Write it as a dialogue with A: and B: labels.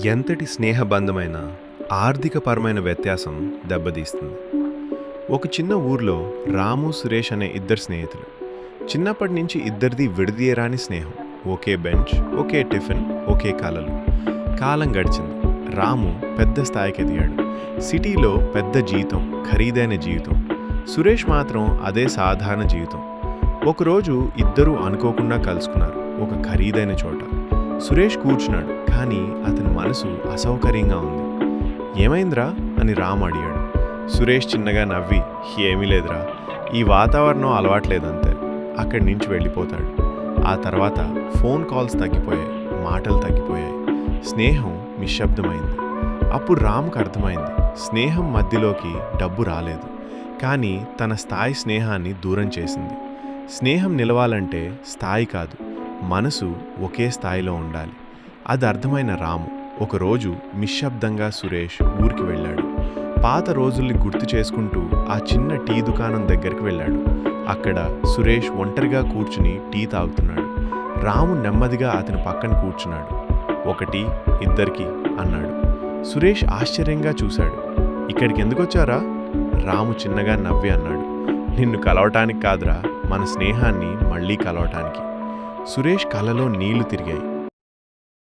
A: ఎంతటి స్నేహబంధమైన ఆర్థికపరమైన వ్యత్యాసం దెబ్బతీస్తుంది. ఒక చిన్న ఊర్లో రాము, సురేష్ అనే ఇద్దరు స్నేహితులు. చిన్నప్పటి నుంచి ఇద్దరిది విడదీయరాని స్నేహం. ఒకే బెంచ్, ఒకే టిఫిన్, ఒకే కలలు. కాలం గడిచింది. రాము పెద్ద స్థాయికి ఎదిగాడు. సిటీలో పెద్ద జీతం, ఖరీదైన జీవితం. సురేష్ మాత్రం అదే సాధారణ జీవితం. ఒకరోజు ఇద్దరూ అనుకోకుండా కలుసుకున్నారు ఒక ఖరీదైన చోట. సురేష్ కూర్చున్నాడు, కానీ అతని మనసు అసౌకర్యంగా ఉంది. ఏమైందిరా అని రామ్ అడిగాడు. సురేష్ చిన్నగా నవ్వి, ఏమీ లేదురా, ఈ వాతావరణం అలవాట్లేదంతే. అక్కడి నుంచి వెళ్ళిపోతాడు. ఆ తర్వాత ఫోన్ కాల్స్ తగ్గిపోయాయి, మాటలు తగ్గిపోయాయి. స్నేహం నిశ్శబ్దమైంది. అప్పుడు రామ్కు అర్థమైంది, స్నేహం మధ్యలోకి డబ్బు రాలేదు, కానీ తన స్థాయి స్నేహాన్ని దూరం చేసింది. స్నేహం నిలవాలంటే స్థాయి కాదు, మనసు ఒకే స్థాయిలో ఉండాలి. అది అర్థమైన రాము ఒకరోజు నిశ్శబ్దంగా సురేష్ ఊరికి వెళ్ళాడు. పాత రోజుల్ని గుర్తు చేసుకుంటూ ఆ చిన్న టీ దుకాణం దగ్గరికి వెళ్ళాడు. అక్కడ సురేష్ ఒంటరిగా కూర్చుని టీ తాగుతున్నాడు. రాము నెమ్మదిగా అతని పక్కన కూర్చున్నాడు. ఒకటి, ఇద్దరికి అన్నాడు. సురేష్ ఆశ్చర్యంగా చూశాడు. ఇక్కడికి ఎందుకొచ్చారా? రాము చిన్నగా నవ్వి అన్నాడు. నిన్ను కలవటానికి కాదురా, మన స్నేహాన్ని మళ్ళీ కలవటానికి. సురేష్ కళ్ళలో నీళ్లు తిరిగాయి.